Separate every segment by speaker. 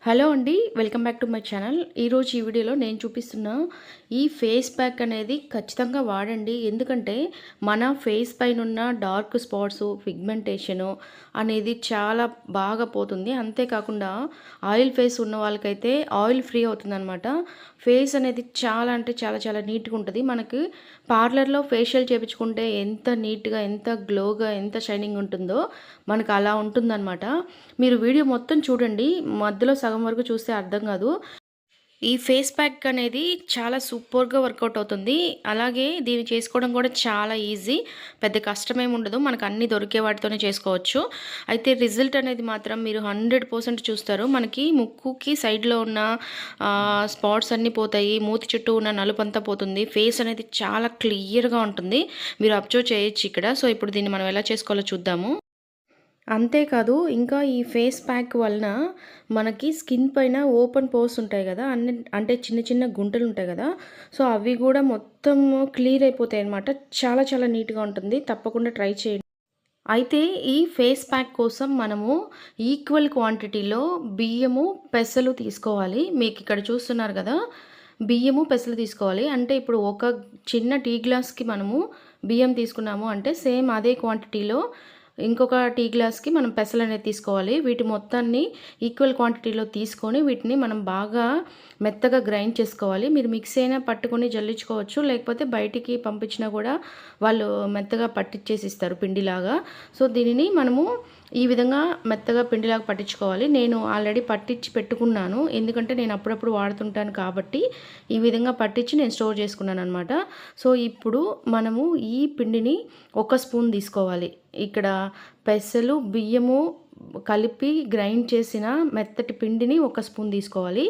Speaker 1: Hello అండి. Welcome back to my channel. ఈరోజు ఈ వీడియోలో నేను చూపిస్తున్న ఈ ఫేస్ ప్యాక్ అనేది ఖచ్చితంగా వాడండి. ఎందుకంటే మన ఫేస్ పైనున్న డార్క్ స్పాట్స్, పిగ్మెంటేషను అనేది చాలా బాగా పోతుంది. అంతేకాకుండా ఆయిల్ ఫేస్ ఉన్న వాళ్ళకైతే ఆయిల్ ఫ్రీ అవుతుందనమాట. ఫేస్ అనేది చాలా అంటే చాలా చాలా నీట్‌గా ఉంటది. మనకి పార్లర్‌లో ఫేషియల్ చేపించుకుంటే ఎంత నీట్‌గా, ఎంత గ్లోగా, ఎంత షైనింగ్ ఉంటుందో మనకు అలా ఉంటుందనమాట. మీరు వీడియో మొత్తం చూడండి. మధ్యలో సగం వరకు చూస్తే అర్థం కాదు. ఈ ఫేస్ ప్యాక్ అనేది చాలా సూపర్‌గా వర్కౌట్ అవుతుంది. అలాగే దీన్ని చేసుకోవడం కూడా చాలా ఈజీ. పెద్ద కష్టమేమి ఉండదు. మనకు అన్నీ దొరికే వాటితోనే చేసుకోవచ్చు. అయితే రిజల్ట్ అనేది మాత్రం మీరు 100% చూస్తారు. మనకి ముక్కుకి సైడ్‌లో ఉన్న స్పాట్స్ అన్నీ పోతాయి. మూతి చుట్టూ ఉన్న నలుపంతా పోతుంది. ఫేస్ అనేది చాలా క్లియర్‌గా ఉంటుంది. మీరు అబ్జర్వ్ చేయొచ్చు ఇక్కడ. సో, ఇప్పుడు దీన్ని మనం ఎలా చేసుకోవాలో చూద్దాము. అంతేకాదు ఇంకా ఈ ఫేస్ ప్యాక్ వలన మనకి స్కిన్ పైన ఓపెన్ పోర్స్ ఉంటాయి కదా, అంటే చిన్న చిన్న గుంటలు ఉంటాయి కదా, సో అవి కూడా మొత్తం క్లియర్ అయిపోతాయి అన్నమాట. చాలా చాలా నీట్గా ఉంటుంది. తప్పకుండా ట్రై చేయండి. అయితే ఈ ఫేస్ ప్యాక్ కోసం మనము ఈక్వల్ క్వాంటిటీలో బియ్యము పెసలు తీసుకోవాలి. మీకు ఇక్కడ చూస్తున్నారు కదా, బియ్యము పెసలు తీసుకోవాలి. అంటే ఇప్పుడు ఒక చిన్న టీ గ్లాస్కి మనము బియ్యం తీసుకున్నాము అంటే సేమ్ అదే క్వాంటిటీలో ఇంకొక టీ గ్లాస్కి మనం పెసలు అనేది తీసుకోవాలి. వీటి మొత్తాన్ని ఈక్వల్ క్వాంటిటీలో తీసుకొని వీటిని మనం బాగా మెత్తగా గ్రైండ్ చేసుకోవాలి. మీరు మిక్సీ అయినా పట్టుకొని జల్లించుకోవచ్చు, లేకపోతే బయటికి పంపించినా కూడా వాళ్ళు మెత్తగా పట్టించేసి ఇస్తారు పిండిలాగా. సో దీనిని మనము ఈ విధంగా మెత్తగా పిండిలాగా పట్టించుకోవాలి. నేను ఆల్రెడీ పట్టించి పెట్టుకున్నాను, ఎందుకంటే నేను అప్పుడప్పుడు వాడుతుంటాను కాబట్టి ఈ విధంగా పట్టించి నేను స్టోర్ చేసుకున్నాను అనమాట. సో ఇప్పుడు మనము ఈ పిండిని ఒక స్పూన్ తీసుకోవాలి. ఇక్కడ పెసలు, బియ్యము కలిపి గ్రైండ్ చేసిన మెత్తటి పిండిని ఒక స్పూన్ తీసుకోవాలి.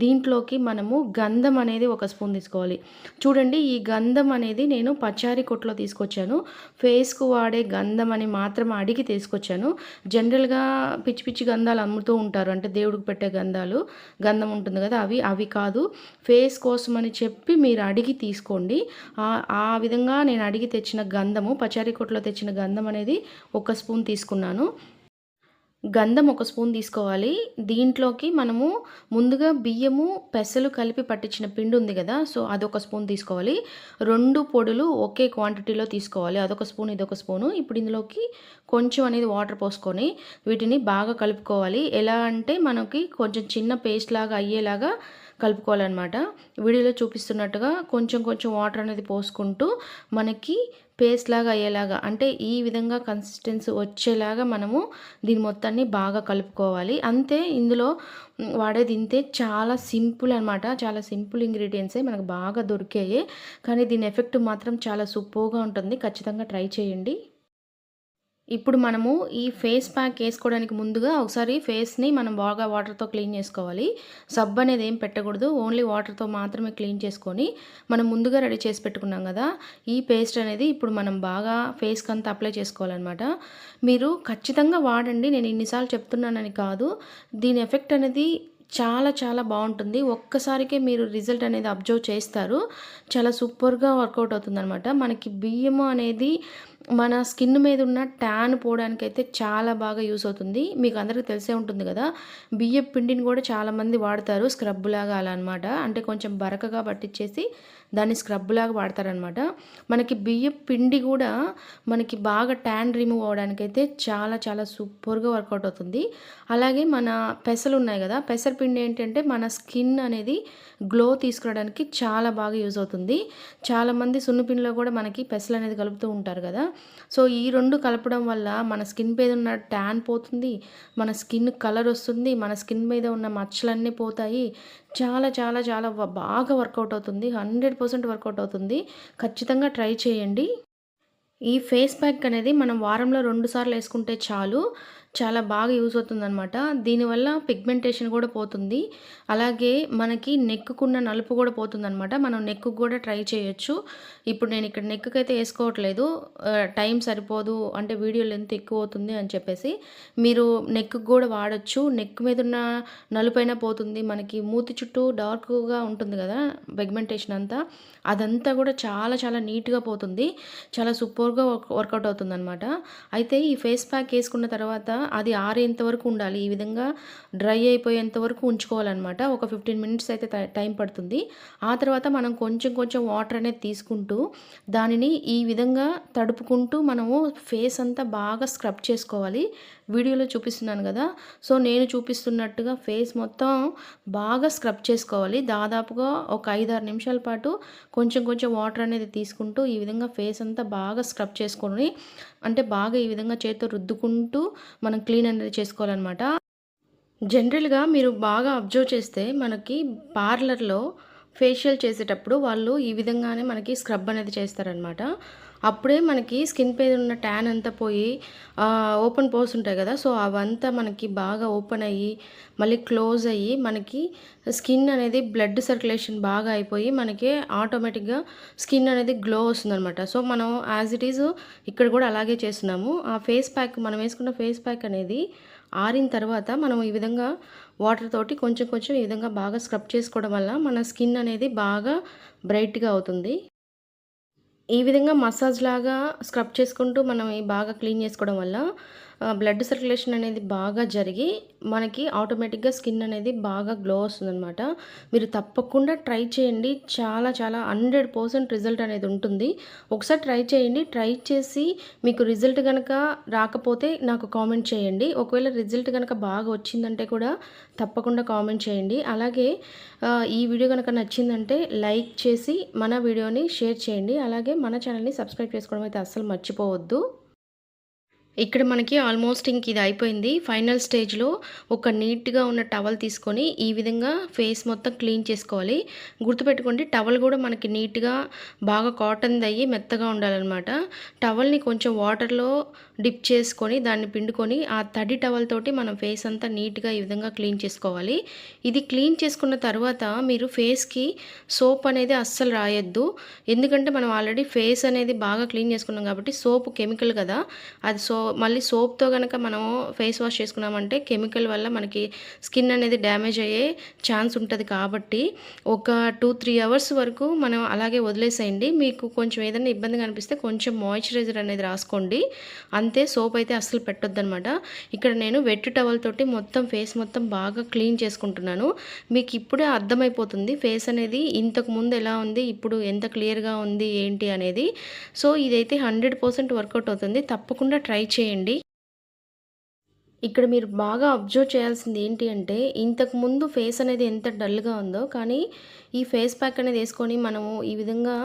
Speaker 1: దీంట్లోకి మనము గంధం అనేది ఒక స్పూన్ తీసుకోవాలి. చూడండి, ఈ గంధం అనేది నేను పచారీ కొట్లో తీసుకొచ్చాను. ఫేస్కు వాడే గంధం అని మాత్రం అడిగి తీసుకొచ్చాను. జనరల్గా పిచ్చి పిచ్చి గంధాలు అమ్ముతూ ఉంటారు, అంటే దేవుడికి పెట్టే గంధాలు, గంధం ఉంటుంది కదా, అవి కాదు. ఫేస్ కోసం అని చెప్పి మీరు అడిగి తీసుకోండి. ఆ విధంగా నేను అడిగి తెచ్చిన గంధము, పచారీ కొట్లో తెచ్చిన గంధం అనేది ఒక స్పూన్ తీసుకున్నాను. గంధం ఒక స్పూన్ తీసుకోవాలి. దీంట్లోకి మనము ముందుగా బియ్యము పెసలు కలిపి పట్టించిన పిండి ఉంది కదా, సో అదొక స్పూన్ తీసుకోవాలి. 2 పొడులు ఒకే క్వాంటిటీలో తీసుకోవాలి. అదొక స్పూన్, ఇదొక స్పూను. ఇప్పుడు ఇందులోకి కొంచెం అనేది వాటర్ పోసుకొని వీటిని బాగా కలుపుకోవాలి. ఎలా అంటే మనకి కొంచెం చిన్న పేస్ట్ లాగా అయ్యేలాగా కలుపుకోవాలన్నమాట. వీడియోలో చూపిస్తున్నట్టుగా కొంచెం కొంచెం వాటర్ అనేది పోసుకుంటూ మనకి పేస్ట్ లాగా అయ్యేలాగా, అంటే ఈ విధంగా కన్సిస్టెన్సీ వచ్చేలాగా మనము దీని మొత్తాన్ని బాగా కలుపుకోవాలి. అంతే, ఇందులో వాడేది ఇంతే. చాలా సింపుల్ అనమాట. చాలా సింపుల్ ఇంగ్రీడియంట్సే మనకు బాగా దొరికాయి, కానీ దీని ఎఫెక్ట్ మాత్రం చాలా సూపర్గా ఉంటుంది. ఖచ్చితంగా ట్రై చేయండి. ఇప్పుడు మనము ఈ ఫేస్ ప్యాక్ వేసుకోవడానికి ముందుగా ఒకసారి ఫేస్ని మనం బాగా వాటర్తో క్లీన్ చేసుకోవాలి. సబ్బు అనేది ఏం పెట్టకూడదు, ఓన్లీ వాటర్తో మాత్రమే క్లీన్ చేసుకొని మనం ముందుగా రెడీ చేసి పెట్టుకున్నాం కదా, ఈ పేస్ట్ అనేది ఇప్పుడు మనం బాగా ఫేస్కి అంతా అప్లై చేసుకోవాలన్నమాట. మీరు ఖచ్చితంగా వాడండి, నేను ఇన్నిసార్లు చెప్తున్నానని కాదు. దీని ఎఫెక్ట్ అనేది చాలా చాలా బాగుంటుంది. ఒక్కసారికే మీరు రిజల్ట్ అనేది అబ్జర్వ్ చేస్తారు. చాలా సూపర్గా వర్కౌట్ అవుతుందనమాట. మనకి బియ్యము అనేది మన స్కిన్ మీద ఉన్న ట్యాన్ పోవడానికైతే చాలా బాగా యూస్ అవుతుంది. మీకు అందరికీ తెలిసే ఉంటుంది కదా, బియ్యపు పిండిని కూడా చాలామంది వాడతారు స్క్రబ్ లాగా అలా అనమాట. అంటే కొంచెం బరకగా పట్టించేసి దాన్ని స్క్రబ్ లాగా వాడతారనమాట. మనకి బియ్యపు పిండి కూడా మనకి బాగా ట్యాన్ రిమూవ్ అవ్వడానికైతే చాలా చాలా సూపర్గా వర్కౌట్ అవుతుంది. అలాగే మన పెసలు ఉన్నాయి కదా, పెసరపిండి ఏంటంటే మన స్కిన్ అనేది గ్లో తీసుకురావడానికి చాలా బాగా యూజ్ అవుతుంది. చాలామంది సున్నిపిండిలో కూడా మనకి పెసలు అనేది కలుపుతూ ఉంటారు కదా, సో ఈ రెండు కలపడం వల్ల మన స్కిన్ మీద ఉన్న ట్యాన్ పోతుంది, మన స్కిన్ కలర్ వస్తుంది, మన స్కిన్ మీద ఉన్న మచ్చలన్నీ పోతాయి. చాలా చాలా చాలా బాగా వర్కౌట్ అవుతుంది. 100% వర్కౌట్ అవుతుంది. ఖచ్చితంగా ట్రై చేయండి. ఈ ఫేస్ ప్యాక్ అనేది మనం వారంలో 2 సార్లు వేసుకుంటే చాలు. చాలా బాగా యూజ్ అవుతుందనమాట. దీనివల్ల పిగ్మెంటేషన్ కూడా పోతుంది. అలాగే మనకి నెక్కుకున్న నలుపు కూడా పోతుందనమాట. మనం నెక్కు కూడా ట్రై చేయొచ్చు. ఇప్పుడు నేను ఇక్కడ నెక్కుకైతే వేసుకోవట్లేదు, టైం సరిపోదు, అంటే వీడియో లెంత్ ఎక్కువ అవుతుంది అని చెప్పేసి. మీరు నెక్కుకు కూడా వాడొచ్చు. నెక్ మీద ఉన్న నలుపైన పోతుంది. మనకి మూతి చుట్టూ డార్క్గా ఉంటుంది కదా పిగ్మెంటేషన్ అంతా, అదంతా కూడా చాలా చాలా నీట్గా పోతుంది. చాలా సూపర్గా వర్కౌట్ అవుతుందనమాట. అయితే ఈ ఫేస్ ప్యాక్ వేసుకున్న తర్వాత అది ఆరేంత వరకు ఉండాలి. ఈ విధంగా డ్రై అయిపోయేంత వరకు ఉంచుకోవాలనమాట. ఒక 15 మినిట్స్ అయితే టైం పడుతుంది. ఆ తర్వాత మనం కొంచెం కొంచెం వాటర్ అనేది తీసుకుంటూ దానిని ఈ విధంగా తడుపుకుంటూ మనము ఫేస్ అంతా బాగా స్క్రబ్ చేసుకోవాలి. వీడియోలో చూపిస్తున్నాను కదా! సో, నేను చూపిస్తున్నట్టుగా ఫేస్ మొత్తం బాగా స్క్రబ్ చేసుకోవాలి. దాదాపుగా ఒక 5, 6 నిమిషాల పాటు కొంచెం కొంచెం వాటర్ అనేది తీసుకుంటూ ఈ విధంగా ఫేస్ అంతా బాగా స్క్రబ్ చేసుకొని, అంటే బాగా ఈ విధంగా చేత్తో రుద్దుకుంటూ మనం క్లీన్ అనేది చేసుకోవాలనమాట. జనరల్‌గా మీరు బాగా అబ్జర్వ్ చేస్తే మనకి పార్లర్‌లో ఫేషియల్ చేసేటప్పుడు వాళ్ళు ఈ విధంగానే మనకి స్క్రబ్ అనేది చేస్తారనమాట. అప్పుడే మనకి స్కిన్ పైన ఉన్న ట్యాన్ అంతా పోయి ఓపెన్ పోర్స్ ఉంటాయి కదా! సో, అవంతా మనకి బాగా ఓపెన్ అయ్యి, మళ్ళీ క్లోజ్ అయ్యి, మనకి స్కిన్ అనేది బ్లడ్ సర్క్యులేషన్ బాగా అయిపోయి, మనకి ఆటోమేటిక్‌గా స్కిన్ అనేది గ్లో వస్తుందనమాట. సో, మనం యాజ్ ఇట్ ఈజ్ ఇక్కడ కూడా అలాగే చేస్తున్నాము. ఆ ఫేస్ ప్యాక్ మనం వేసుకున్న ఫేస్ ప్యాక్ అనేది ఆరిన తర్వాత మనం ఈ విధంగా వాటర్ తోటి కొంచెం కొంచెం ఈ విధంగా బాగా స్క్రబ్ చేసుకోవడం వల్ల మన స్కిన్ అనేది బాగా బ్రైట్‌గా అవుతుంది. ఈ విధంగా మసాజ్ లాగా స్క్రబ్ చేసుకుంటూ మనం బాగా క్లీన్ చేసుకోవడం వల్ల బ్లడ్ సర్క్యులేషన్ అనేది బాగా జరిగి మనకి ఆటోమేటిక్‌గా స్కిన్ అనేది బాగా గ్లో వస్తుందనమాట. మీరు తప్పకుండా ట్రై చేయండి. చాలా చాలా 100% రిజల్ట్ అనేది ఉంటుంది. ఒకసారి ట్రై చేయండి. ట్రై చేసి మీకు రిజల్ట్ గనక రాకపోతే నాకు కామెంట్ చేయండి. ఒకవేళ రిజల్ట్ గనక బాగా వచ్చిందంటే కూడా తప్పకుండా కామెంట్ చేయండి. అలాగే ఈ వీడియో గనక నచ్చిందంటే లైక్ చేసి మన వీడియోని షేర్ చేయండి. అలాగే మన ఛానల్‌ని సబ్స్క్రైబ్ చేసుకోవడం అయితే అస్సలు మర్చిపోవద్దు. ఇక్కడ మనకి ఆల్మోస్ట్ ఇంక ఇది అయిపోయింది. ఫైనల్ స్టేజ్‌లో ఒక నీట్‌గా ఉన్న టవల్ తీసుకొని ఈ విధంగా ఫేస్ మొత్తం క్లీన్ చేసుకోవాలి. గుర్తుపెట్టుకోండి, టవల్ కూడా మనకి నీట్‌గా బాగా కాటన్‌దయ్యి మెత్తగా ఉండాలనమాట. టవల్‌ని కొంచెం వాటర్‌లో డిప్ చేసుకొని దాన్ని పిండుకొని ఆ తడి టవల్ తోటి మనం ఫేస్ అంతా నీట్‌గా ఈ విధంగా క్లీన్ చేసుకోవాలి. ఇది క్లీన్ చేసుకున్న తర్వాత మీరు ఫేస్‌కి సోప్ అనేది అస్సలు రాయొద్దు. ఎందుకంటే మనం ఆల్రెడీ ఫేస్ అనేది బాగా క్లీన్ చేసుకున్నాం కాబట్టి సోప్ కెమికల్ కదా! అది మళ్ళీ సోప్‌తో గనక మనము ఫేస్ వాష్ చేసుకున్నామంటే కెమికల్ వల్ల మనకి స్కిన్ అనేది డ్యామేజ్ అయ్యే ఛాన్స్ ఉంటది కాబట్టి ఒక 2, 3 అవర్స్ వరకు మనం అలాగే వదిలేసేయండి. మీకు కొంచెం ఏదైనా ఇబ్బందిగా అనిపిస్తే కొంచెం మాయిశ్చరైజర్ అనేది రాసుకోండి. అంతే, సోప్ అయితే అస్సలు పెట్టొద్దనమాట. ఇక్కడ నేను వెట్ టవల్ తోటి మొత్తం ఫేస్ మొత్తం బాగా క్లీన్ చేసుకుంటున్నాను. మీకు ఇప్పుడే అర్థమైపోతుంది ఫేస్ అనేది ఇంతకుముందు ఎలా ఉంది, ఇప్పుడు ఎంత క్లియర్‌గా ఉంది ఏంటి అనేది. సో, ఇదైతే 100% వర్కౌట్ అవుతుంది. తప్పకుండా ట్రై చేయండి. ఇక్కడ మీరు బాగా అబ్జర్వ్ చేయాల్సింది ఏంటి అంటే, ఇంతకుముందు ఫేస్ అనేది ఎంత డల్‌గా ఉందో, కానీ ఈ ఫేస్ ప్యాక్ అనేది వేసుకొని మనము ఈ విధంగా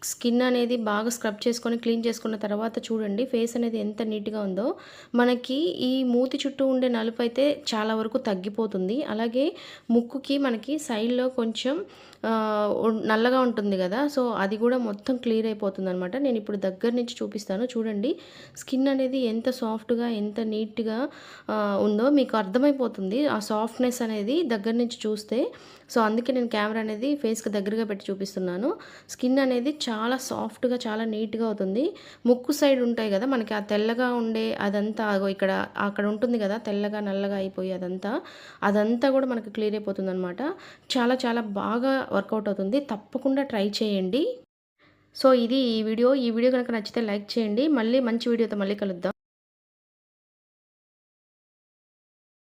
Speaker 1: స్కిన్ అనేది బాగా స్క్రబ్ చేసుకొని క్లీన్ చేసుకున్న తర్వాత చూడండి ఫేస్ అనేది ఎంత నీట్‌గా ఉందో. మనకి ఈ మూతి చుట్టూ ఉండే నలుపు అయితే చాలా వరకు తగ్గిపోతుంది. అలాగే ముక్కుకి మనకి సైడ్‌లో కొంచెం నల్లగా ఉంటుంది కదా! సో, అది కూడా మొత్తం క్లియర్ అయిపోతుందనమాట. నేను ఇప్పుడు దగ్గర నుంచి చూపిస్తాను చూడండి. స్కిన్ అనేది ఎంత సాఫ్ట్‌గా, ఎంత నీట్‌గా ఉందో మీకు అర్థమైపోతుంది. ఆ సాఫ్ట్‌నెస్ అనేది దగ్గర నుంచి చూస్తే. సో, అందుకే నేను కెమెరా అనేది ఫేస్‌కి దగ్గరగా పెట్టి చూపిస్తున్నాను. స్కిన్ అనేది చాలా సాఫ్ట్‌గా, చాలా నీట్‌గా అవుతుంది. ముక్కు సైడ్ ఉంటాయి కదా! మనకి ఆ తెల్లగా ఉండే అదంతా ఇక్కడ అక్కడ ఉంటుంది కదా! తెల్లగా, నల్లగా అయిపోయి అదంతా కూడా మనకి క్లియర్ అయిపోతుందనమాట. చాలా చాలా బాగా వర్కౌట్ అవుతుంది. తప్పకుండా ట్రై చేయండి. సో, ఇది ఈ వీడియో. ఈ వీడియో గనక నచ్చితే లైక్ చేయండి. మళ్ళీ మంచి వీడియోతో మళ్ళీ కలుద్దాం.